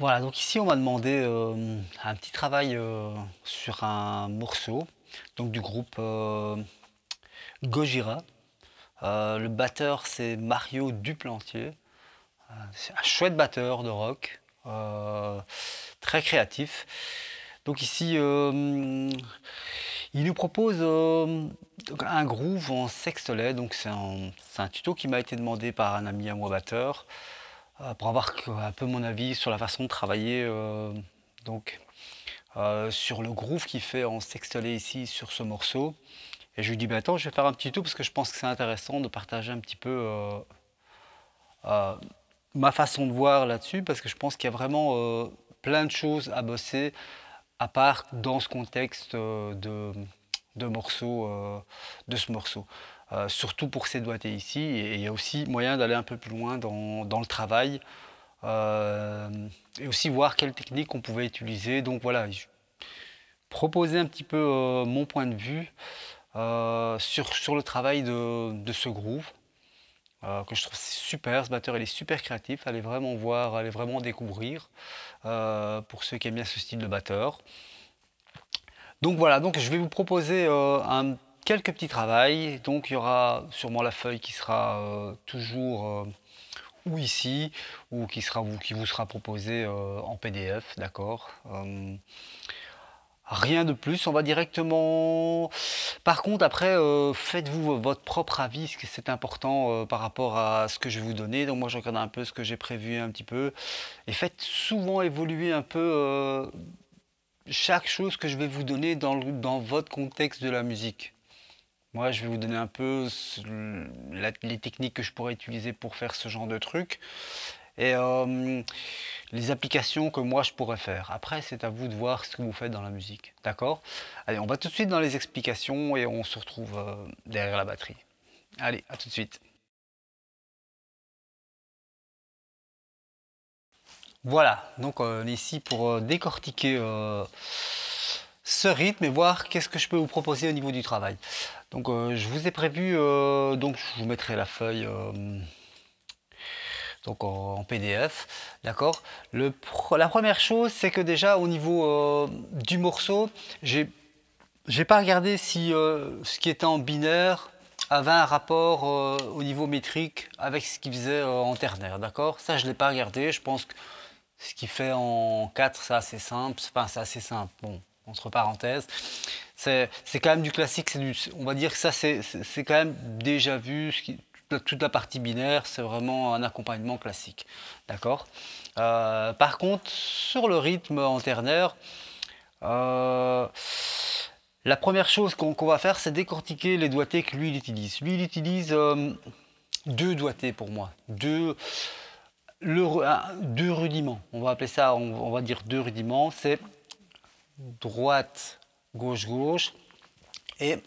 Voilà, donc ici on m'a demandé un petit travail sur un morceau donc du groupe Gojira. Le batteur c'est Mario Duplantier. C'est un chouette batteur de rock, très créatif. Donc ici il nous propose donc un groove en sextolet. Donc c'est un tuto qui m'a été demandé par un ami à moi batteur. Pour avoir un peu mon avis sur la façon de travailler donc sur le groove qu'il fait en sextolet ici sur ce morceau. Et je lui dis bah attends, je vais faire un petit tuto parce que je pense que c'est intéressant de partager un petit peu euh, ma façon de voir là-dessus, parce que je pense qu'il y a vraiment plein de choses à bosser à part dans ce contexte de morceau, de ce morceau. Surtout pour ces doigtés ici, et il y a aussi moyen d'aller un peu plus loin dans le travail. Euh, et aussi voir quelles techniques on pouvait utiliser. Donc voilà, proposer un petit peu mon point de vue sur le travail de ce groove, que je trouve super. Ce batteur il est super créatif, allez vraiment voir, allez vraiment découvrir pour ceux qui aiment bien ce style de batteur. Donc voilà, donc je vais vous proposer quelques petits travaux. Donc il y aura sûrement la feuille qui sera toujours ou ici, ou qui vous sera proposé en PDF, d'accord. Rien de plus, on va directement. Par contre, après, faites-vous votre propre avis, parce que c'est important par rapport à ce que je vais vous donner. Donc moi, je regarde un peu ce que j'ai prévu un petit peu, et faites souvent évoluer un peu chaque chose que je vais vous donner dans votre contexte de la musique. Moi, je vais vous donner un peu les techniques que je pourrais utiliser pour faire ce genre de truc et les applications que moi je pourrais faire. Après, c'est à vous de voir ce que vous faites dans la musique. D'accord? Allez, on va tout de suite dans les explications et on se retrouve derrière la batterie. Allez, à tout de suite. Voilà, donc on est ici pour décortiquer ce rythme et voir qu'est-ce que je peux vous proposer au niveau du travail. Donc je vous ai prévu, donc je vous mettrai la feuille donc en PDF, d'accord. La première chose, c'est que déjà au niveau du morceau, j'ai pas regardé si ce qui était en binaire avait un rapport au niveau métrique avec ce qu'il faisait en ternaire, d'accord. Ça, je l'ai pas regardé. Je pense que ce qu'il fait en 4, c'est assez simple. Enfin, c'est assez simple. Bon, entre parenthèses. C'est quand même du classique. On va dire que ça, c'est quand même déjà vu. Toute la partie binaire, c'est vraiment un accompagnement classique. D'accord. Par contre, sur le rythme en ternaire, la première chose qu'on va faire, c'est décortiquer les doigtés que lui il utilise. Lui, il utilise deux doigtés pour moi. Deux rudiments. On va appeler ça, on va dire deux rudiments. C'est droite, gauche, gauche et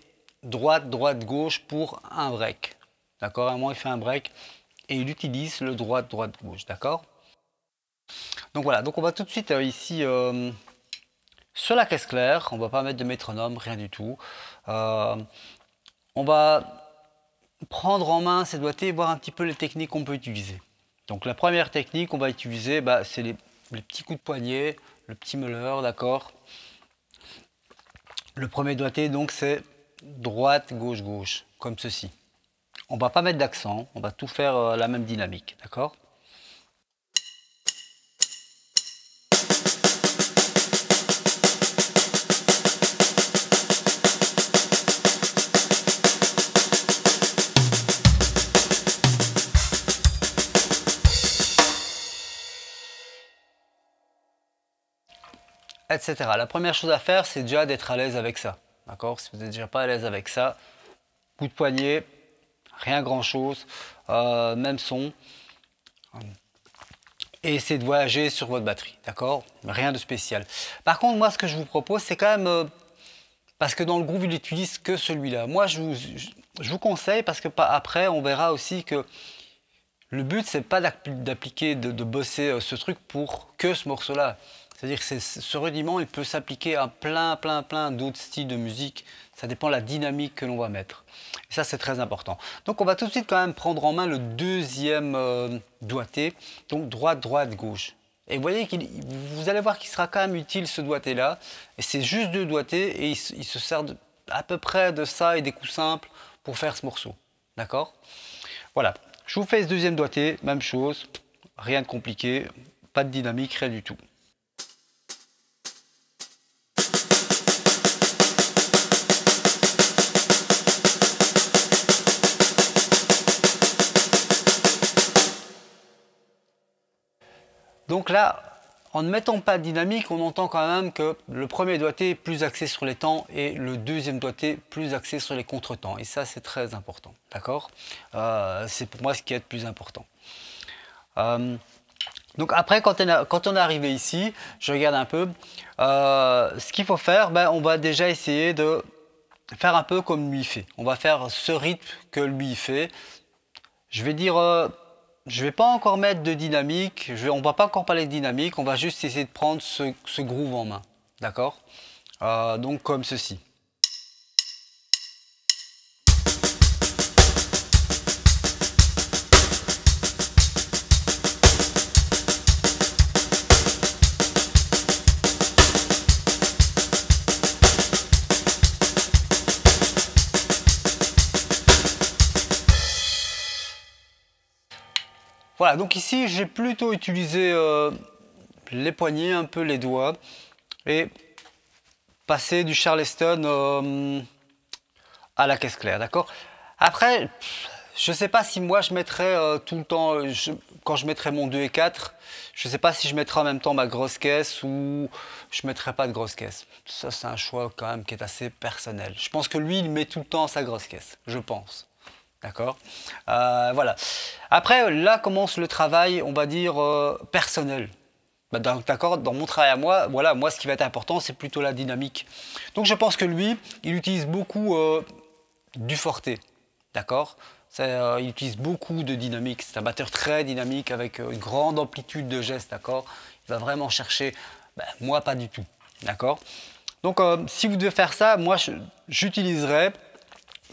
droite, droite, gauche pour un break. D'accord. À un moment, il fait un break et il utilise le droite, droite, gauche. D'accord. Donc voilà. Donc on va tout de suite ici sur la caisse claire. On va pas mettre de métronome, rien du tout. On va prendre en main ces doigtés et voir un petit peu les techniques qu'on peut utiliser. Donc la première technique qu'on va utiliser, bah, c'est les petits coups de poignet, le petit meuler, d'accord. Le premier doigté, donc, c'est droite, gauche, gauche, comme ceci. On va pas mettre d'accent, on va tout faire la même dynamique, d'accord. Etc. La première chose à faire, c'est déjà d'être à l'aise avec ça, d'accord. Si vous n'êtes déjà pas à l'aise avec ça, coup de poignet, rien grand chose, même son. Et c'est de voyager sur votre batterie, d'accord. Rien de spécial. Par contre, moi, ce que je vous propose, c'est quand même parce que dans le groove, il n'utilise que celui-là. Moi, je vous conseille, parce que après, on verra aussi que le but, c'est pas d'appliquer, de bosser ce truc pour que ce morceau-là. C'est-à-dire que ce rudiment, il peut s'appliquer à plein d'autres styles de musique. Ça dépend de la dynamique que l'on va mettre. Et ça, c'est très important. Donc, on va tout de suite quand même prendre en main le deuxième doigté. Donc, droite, droite, gauche. Et vous voyez vous allez voir qu'il sera quand même utile ce doigté là. Et c'est juste 2 doigtés et il se sert à peu près de ça et des coups simples pour faire ce morceau. D'accord? Voilà. Je vous fais ce deuxième doigté, même chose. Rien de compliqué, pas de dynamique, rien du tout. Donc là, en ne mettant pas de dynamique, on entend quand même que le premier doigté est plus axé sur les temps et le deuxième doigté plus axé sur les contretemps. Et ça, c'est très important. D'accord? C'est pour moi ce qui est le plus important. Donc après, quand on est arrivé ici, je regarde un peu. Ce qu'il faut faire, on va déjà essayer de faire un peu comme lui fait. On va faire ce rythme que lui fait. Je vais dire... je ne vais pas encore mettre de dynamique, on ne va pas encore parler de dynamique, on va juste essayer de prendre ce groove en main, d'accord? Donc comme ceci. Voilà, donc ici j'ai plutôt utilisé les poignets, un peu les doigts, et passer du Charleston à la caisse claire, d'accord? Après, je ne sais pas si moi je mettrais tout le temps, quand je mettrai mon 2 et 4, je ne sais pas si je mettrai en même temps ma grosse caisse ou je ne mettrai pas de grosse caisse. Ça c'est un choix quand même qui est assez personnel. Je pense que lui il met tout le temps sa grosse caisse, je pense. D'accord? Voilà. Après, là commence le travail, on va dire, personnel. D'accord? Dans mon travail à moi, voilà, moi ce qui va être important, c'est plutôt la dynamique. Donc je pense que lui, il utilise beaucoup du forte. D'accord? Il utilise beaucoup de dynamique. C'est un batteur très dynamique avec une grande amplitude de gestes. D'accord? Il va vraiment chercher. Moi, pas du tout. D'accord? Donc si vous devez faire ça, moi j'utiliserai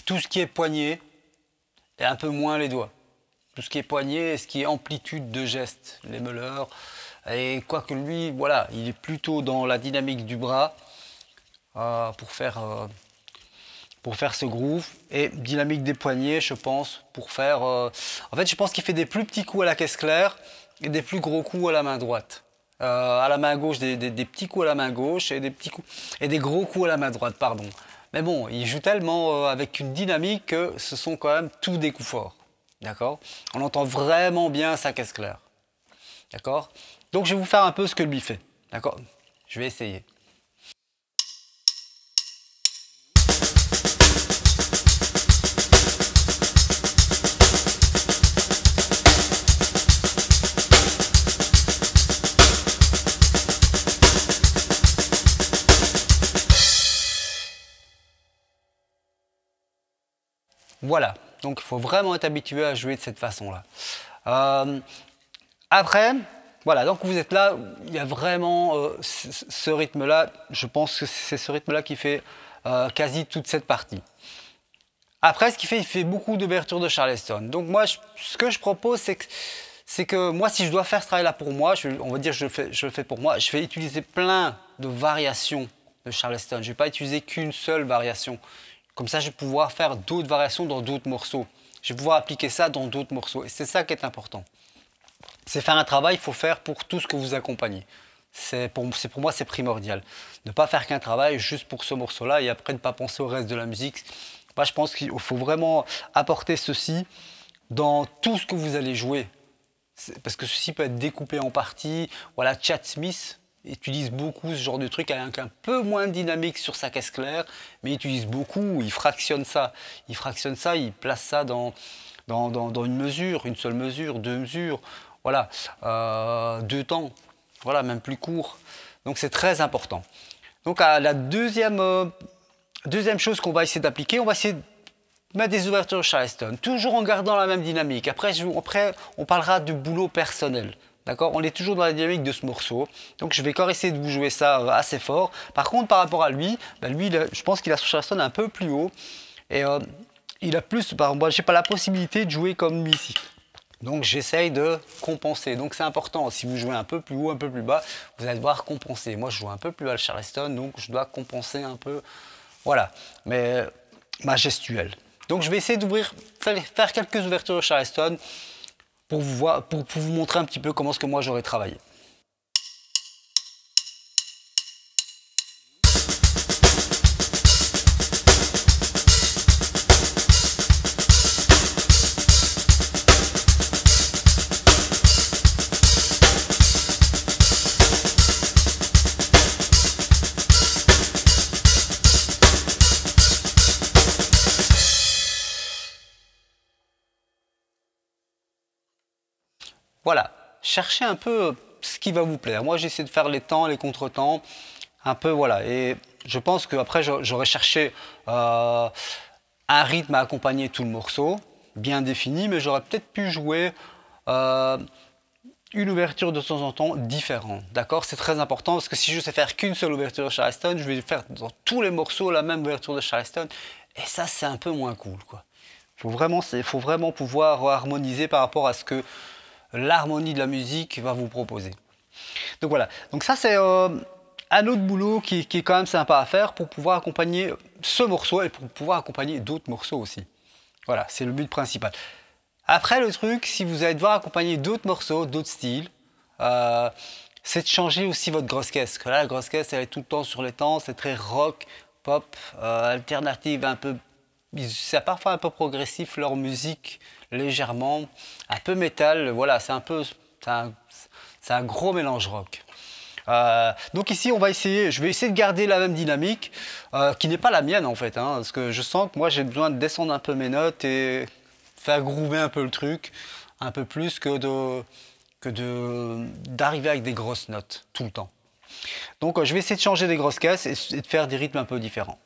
tout ce qui est poignet et un peu moins les doigts. Tout ce qui est poignet et ce qui est amplitude de geste, les meuleurs. Et quoique lui, voilà, il est plutôt dans la dynamique du bras pour faire ce groove. Et dynamique des poignets, je pense, pour faire... en fait, je pense qu'il fait des plus petits coups à la caisse claire et des plus gros coups à la main droite. À la main gauche, des petits coups à la main gauche et des petits coups et des gros coups à la main droite, pardon. Mais bon, il joue tellement avec une dynamique que ce sont quand même tous des coups forts. D'accord? On entend vraiment bien sa caisse claire. D'accord? Donc je vais vous faire un peu ce que lui fait. D'accord? Je vais essayer. Voilà, donc il faut vraiment être habitué à jouer de cette façon-là. Après, voilà, donc vous êtes là, il y a vraiment ce rythme-là, je pense que c'est ce rythme-là qui fait quasi toute cette partie. Après, ce qu'il fait, il fait beaucoup d'ouvertures de Charleston. Donc moi, ce que je propose, c'est que moi, si je dois faire ce travail-là pour moi, on va dire je le fais pour moi, je vais utiliser plein de variations de Charleston. Je ne vais pas utiliser qu'une seule variation. Comme ça, je vais pouvoir faire d'autres variations dans d'autres morceaux. Je vais pouvoir appliquer ça dans d'autres morceaux. Et c'est ça qui est important. C'est faire un travail, il faut faire pour tout ce que vous accompagnez. Pour moi, c'est primordial. Ne pas faire qu'un travail juste pour ce morceau-là et après ne pas penser au reste de la musique. Moi, je pense qu'il faut vraiment apporter ceci dans tout ce que vous allez jouer. Parce que ceci peut être découpé en parties. Voilà, Chad Smith utilise beaucoup ce genre de truc avec un peu moins de dynamique sur sa caisse claire, mais il utilise beaucoup, il fractionne ça. Il place ça dans une mesure, une seule mesure, deux mesures, voilà, deux temps, voilà, même plus court. Donc c'est très important. Donc la deuxième chose qu'on va essayer d'appliquer, on va essayer de mettre des ouvertures de Charleston, toujours en gardant la même dynamique. Après on parlera du boulot personnel. D'accord? On est toujours dans la dynamique de ce morceau. Donc je vais encore essayer de vous jouer ça assez fort. Par contre, par rapport à lui, je pense qu'il a son Charleston un peu plus haut. Et il a plus, moi j'ai pas la possibilité de jouer comme lui ici. Donc j'essaye de compenser. Donc c'est important, si vous jouez un peu plus haut, un peu plus bas, vous allez devoir compenser. Moi je joue un peu plus bas le Charleston, donc je dois compenser un peu, voilà, mais ma gestuelle. Donc je vais essayer d'ouvrir, faire quelques ouvertures de Charleston pour vous montrer un petit peu comment est-ce que moi j'aurais travaillé. Voilà, cherchez un peu ce qui va vous plaire. Moi, j'essaie de faire les temps, les contretemps, un peu, voilà. Et je pense qu'après, j'aurais cherché un rythme à accompagner tout le morceau, bien défini, mais j'aurais peut-être pu jouer une ouverture de temps en temps différente. D'accord? C'est très important parce que si je sais faire qu'une seule ouverture de Charleston, je vais faire dans tous les morceaux la même ouverture de Charleston. Et ça, c'est un peu moins cool, quoi. Faut vraiment pouvoir harmoniser par rapport à ce que l'harmonie de la musique va vous proposer. Donc voilà, donc ça c'est un autre boulot qui est quand même sympa à faire pour pouvoir accompagner ce morceau et pour pouvoir accompagner d'autres morceaux aussi. Voilà, c'est le but principal. Après le truc, si vous allez devoir accompagner d'autres morceaux, d'autres styles, c'est de changer aussi votre grosse caisse. Parce que là, la grosse caisse, elle est tout le temps sur les temps, c'est très rock, pop, alternative, un peu, c'est parfois un peu progressif leur musique, légèrement, un peu métal, voilà, c'est un gros mélange rock. Donc ici, je vais essayer de garder la même dynamique, qui n'est pas la mienne en fait, hein, parce que je sens que moi j'ai besoin de descendre un peu mes notes et faire groover un peu le truc, un peu plus que d'arriver avec des grosses notes tout le temps. Donc je vais essayer de changer des grosses caisses et de faire des rythmes un peu différents.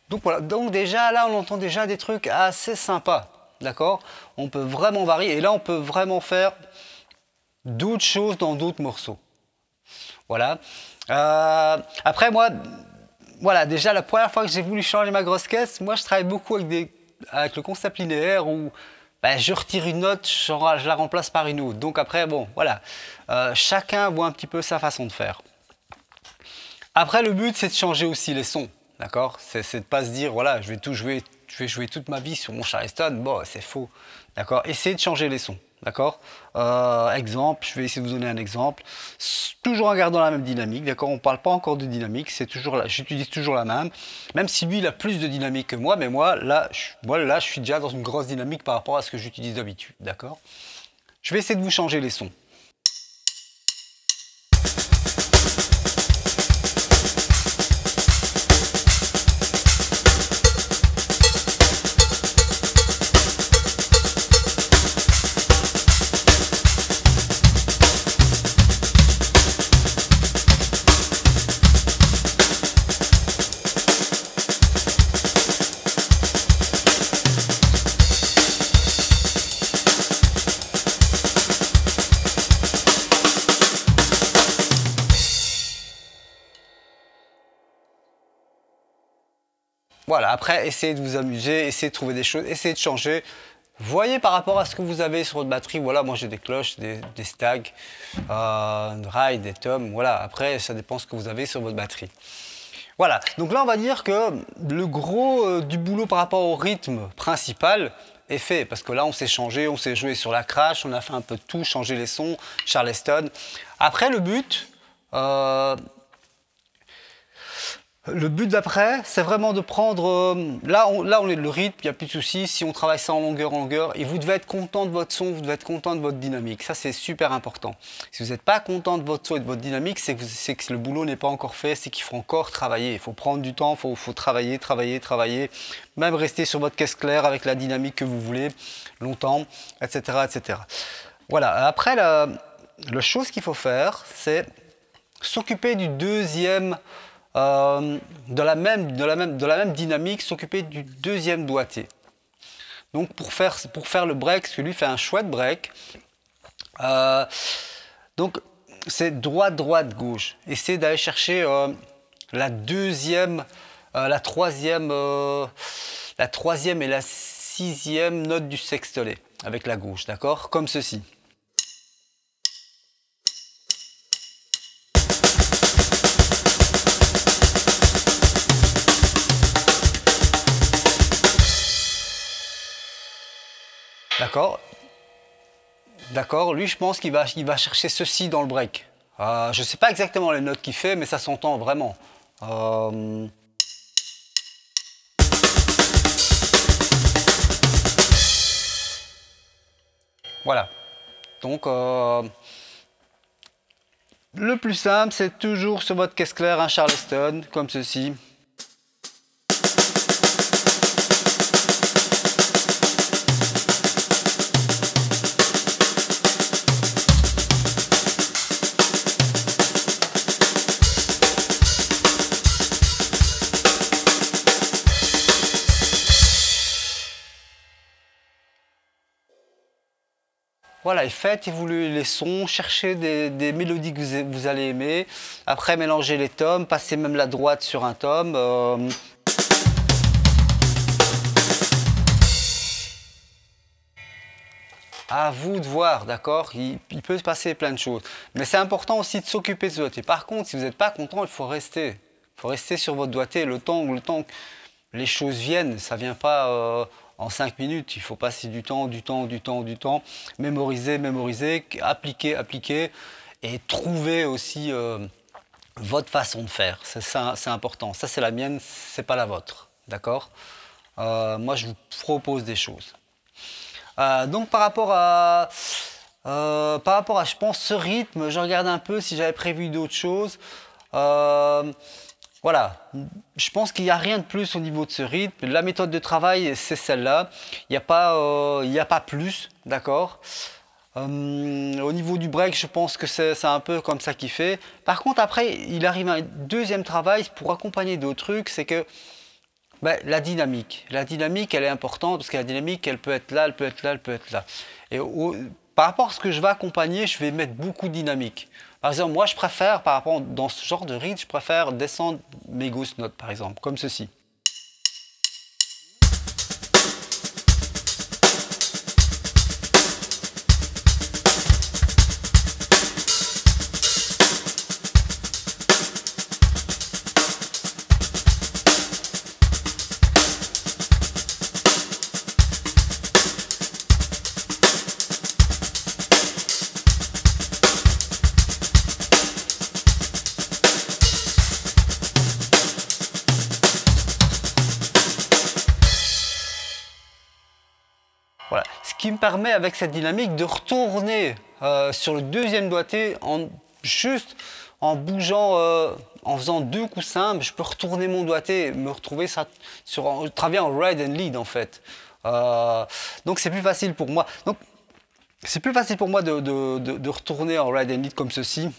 Donc voilà, donc déjà là on entend déjà des trucs assez sympas, d'accord? On peut vraiment varier et là on peut vraiment faire d'autres choses dans d'autres morceaux. Voilà. Après moi, voilà, déjà la première fois que j'ai voulu changer ma grosse caisse, moi je travaille beaucoup avec le concept linéaire où ben, je retire une note, je la remplace par une autre. Donc après, bon, voilà, chacun voit un petit peu sa façon de faire. Après, le but c'est de changer aussi les sons. D'accord? C'est de pas se dire, voilà, je vais jouer toute ma vie sur mon Charleston. Bon, c'est faux. D'accord? Essayez de changer les sons. D'accord? Exemple, je vais essayer de vous donner un exemple. Toujours en gardant la même dynamique. D'accord? On ne parle pas encore de dynamique. J'utilise toujours la même. Même si lui, il a plus de dynamique que moi. Mais moi, là, je suis déjà dans une grosse dynamique par rapport à ce que j'utilise d'habitude. D'accord? Je vais essayer de vous changer les sons. Voilà, après, essayez de vous amuser, essayez de trouver des choses, essayez de changer. Voyez par rapport à ce que vous avez sur votre batterie. Voilà, moi j'ai des cloches, des stags, ride, des toms. Voilà, après, ça dépend ce que vous avez sur votre batterie. Voilà, donc là, on va dire que le gros du boulot par rapport au rythme principal est fait. Parce que là, on s'est changé, on s'est joué sur la crash, on a fait un peu de tout, changer les sons, Charleston. Après, le but... Le but d'après, c'est vraiment de prendre... là, on est le rythme, il n'y a plus de souci. Si on travaille ça en longueur, et vous devez être content de votre son, vous devez être content de votre dynamique. Ça, c'est super important. Si vous n'êtes pas content de votre son et de votre dynamique, c'est que le boulot n'est pas encore fait, c'est qu'il faut encore travailler. Il faut prendre du temps, il faut travailler, travailler. Même rester sur votre caisse claire avec la dynamique que vous voulez, longtemps, etc. etc. Voilà, après, la chose qu'il faut faire, c'est s'occuper du deuxième... de la même dynamique, s'occuper du deuxième doigté. Donc pour faire le break, parce que lui fait un chouette break, donc c'est droite, droite, gauche. Essayez d'aller chercher la troisième et la sixième note du sextolet avec la gauche, d'accord? Comme ceci. D'accord. D'accord. Lui, je pense qu'il va chercher ceci dans le break. Je ne sais pas exactement les notes qu'il fait, mais ça s'entend vraiment. Voilà. Donc, le plus simple, c'est toujours sur votre caisse claire un Charleston, comme ceci. Voilà, et faites évoluer les sons, cherchez des mélodies que vous allez aimer. Après, mélangez les tomes, passez même la droite sur un tome. À vous de voir, d'accord? Il peut se passer plein de choses. Mais c'est important aussi de s'occuper de ce doigté. Par contre, si vous n'êtes pas content, il faut rester. Il faut rester sur votre doigté le temps que les choses viennent. Ça ne vient pas... en 5 minutes, il faut passer du temps, mémoriser, appliquer et trouver aussi votre façon de faire. C'est important. Ça, c'est la mienne, c'est pas la vôtre. D'accord? Moi, je vous propose des choses. Donc, par rapport à, je pense, ce rythme, je regarde un peu si j'avais prévu d'autres choses. Voilà, je pense qu'il n'y a rien de plus au niveau de ce rythme. La méthode de travail, c'est celle-là. Il n'y a pas plus, d'accord? Au niveau du break, je pense que c'est un peu comme ça qu'il fait. Par contre, après, il arrive un deuxième travail pour accompagner d'autres trucs, c'est que la dynamique. La dynamique, elle est importante parce que la dynamique, elle peut être là, elle peut être là, elle peut être là. Et par rapport à ce que je vais accompagner, je vais mettre beaucoup de dynamique. Par exemple, moi, je préfère, dans ce genre de rythme, je préfère descendre mes ghost notes, par exemple, comme ceci. Voilà. Ce qui me permet avec cette dynamique de retourner sur le deuxième doigté juste en bougeant, en faisant 2 coups simples, je peux retourner mon doigté et me retrouver ça travailler en ride and lead en fait. Donc c'est plus facile pour moi. Donc c'est plus facile pour moi de retourner en ride and lead comme ceci.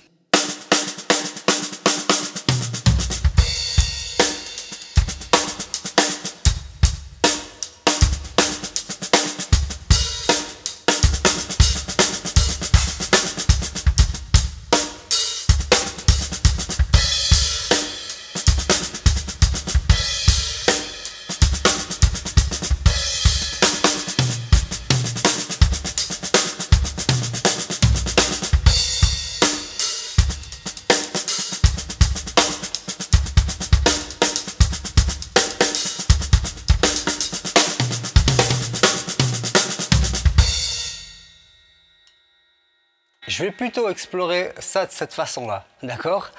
je vais plutôt explorer ça de cette façon-là, d'accord?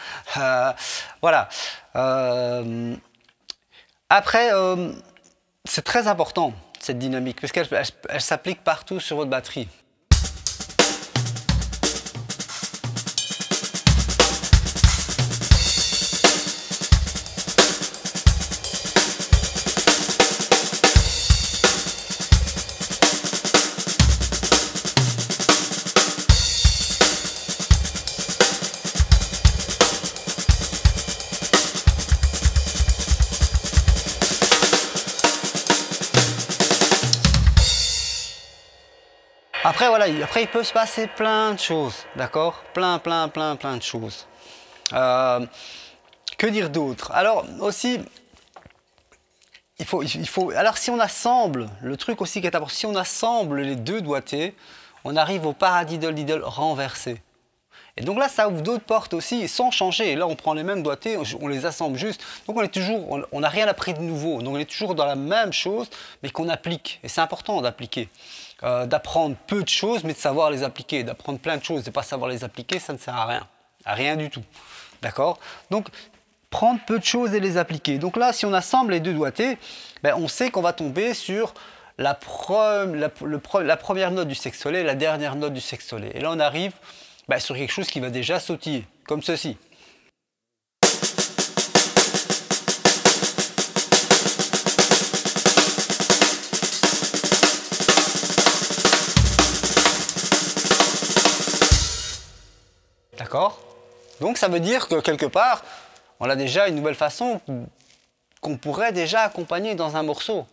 Voilà. Après, c'est très important, cette dynamique, parce qu'elle s'applique partout sur votre batterie. Après, voilà, après il peut se passer plein de choses, d'accord? Plein de choses. Que dire d'autre? Alors aussi, alors si on assemble, le truc aussi qui est important, si on assemble les deux doigtés, on arrive au paradiddle diddle renversé. Et donc là, ça ouvre d'autres portes aussi, sans changer. Et là, on prend les mêmes doigtés, on les assemble juste. Donc on n'a rien appris de nouveau. Donc on est toujours dans la même chose, mais qu'on applique. Et c'est important d'appliquer. D'apprendre peu de choses, mais de savoir les appliquer. D'apprendre plein de choses et de ne pas savoir les appliquer, ça ne sert à rien. À rien du tout. D'accord? Donc, prendre peu de choses et les appliquer. Donc là, si on assemble les deux doigtés, ben, on sait qu'on va tomber sur la première note du sextolet et la dernière note du sextolet. Et là, on arrive sur quelque chose qui va déjà sautiller, comme ceci. D'accord? Donc ça veut dire que quelque part, on a déjà une nouvelle façon qu'on pourrait déjà accompagner dans un morceau.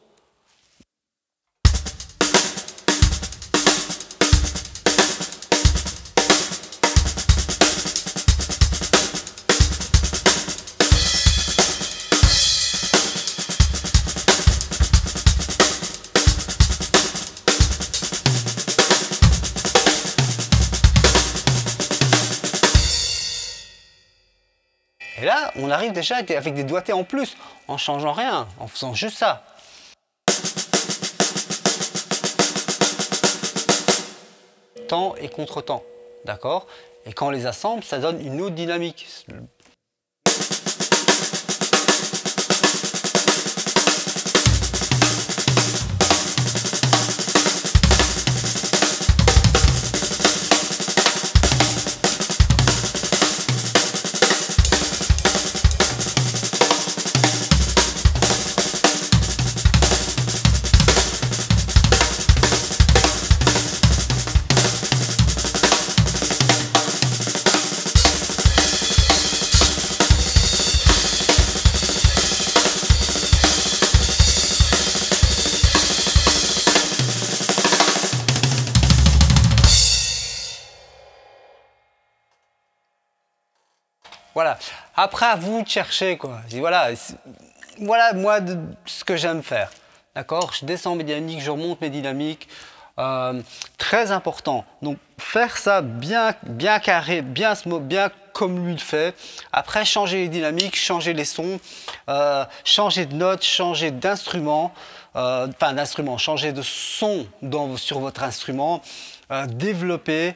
Et là, on arrive déjà avec des doigtés en plus, en changeant rien, en faisant juste ça. Temps et contre-temps, d'accord? Et quand on les assemble, ça donne une autre dynamique. Voilà. Après, à vous de chercher, quoi. Voilà moi ce que j'aime faire. D'accord? Je descends mes dynamiques, je remonte mes dynamiques. Très important. Donc, faire ça bien carré, bien comme lui le fait. Après, changer les dynamiques, changer les sons, changer de notes, changer d'instrument. Changer de son sur votre instrument. Développer.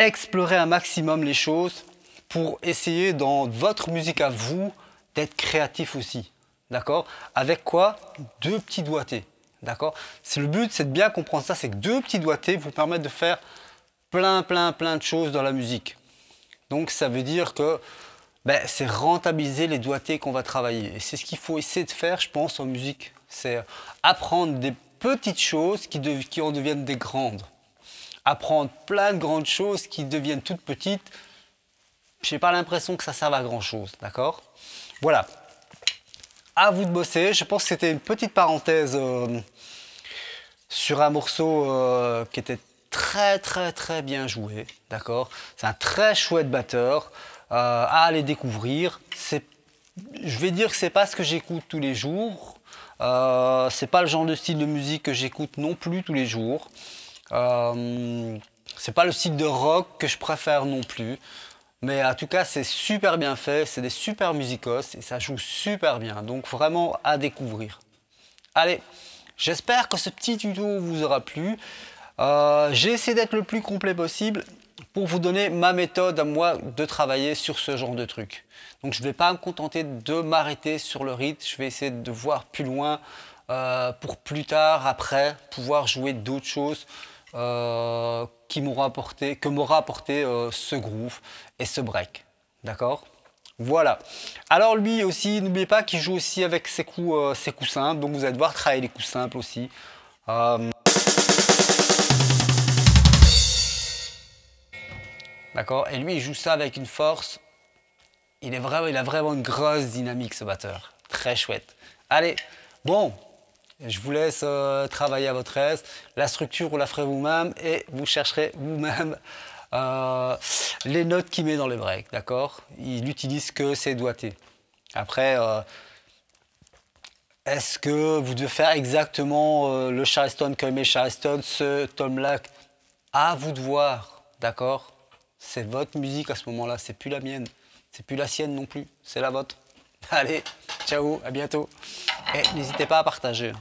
Explorer un maximum les choses pour essayer dans votre musique à vous d'être créatif aussi, d'accord? Avec quoi? Deux petits doigtés, d'accord? Le but, c'est de bien comprendre ça, c'est que deux petits doigtés vous permettent de faire plein de choses dans la musique. Donc ça veut dire que c'est rentabiliser les doigtés qu'on va travailler. Et c'est ce qu'il faut essayer de faire, je pense, en musique. C'est apprendre des petites choses qui en deviennent des grandes. Apprendre plein de grandes choses qui deviennent toutes petites, je n'ai pas l'impression que ça serve à grand chose, d'accord? Voilà, à vous de bosser. Je pense que c'était une petite parenthèse sur un morceau qui était très bien joué, d'accord? C'est un très chouette batteur à aller découvrir. Je vais dire que c'est pas ce que j'écoute tous les jours, c'est pas le genre de style de musique que j'écoute non plus tous les jours. C'est pas le style de rock que je préfère non plus, mais en tout cas c'est super bien fait, c'est des super musicos et ça joue super bien, donc vraiment à découvrir. Allez, j'espère que ce petit tuto vous aura plu. J'ai essayé d'être le plus complet possible pour vous donner ma méthode à moi de travailler sur ce genre de truc. Donc je ne vais pas me contenter de m'arrêter sur le rythme, je vais essayer de voir plus loin pour plus tard, après, pouvoir jouer d'autres choses que m'aura apporté ce groove et ce break. D'accord? Voilà. Alors lui aussi, n'oubliez pas qu'il joue aussi avec ses coups simples, donc vous allez devoir travailler les coups simples aussi. D'accord? Et lui, il joue ça avec une force. Il a vraiment une grosse dynamique, ce batteur. Très chouette. Allez, bon, je vous laisse travailler à votre aise. La structure, vous la ferez vous-même et vous chercherez vous-même les notes qu'il met dans les breaks. D'accord? Il n'utilise que ses doigtés. Après, est-ce que vous devez faire exactement le Charleston comme met Charleston, ce tom-là? À vous de voir. D'accord? C'est votre musique à ce moment-là, c'est plus la mienne. C'est plus la sienne non plus, c'est la vôtre. Allez, ciao, à bientôt. Et n'hésitez pas à partager.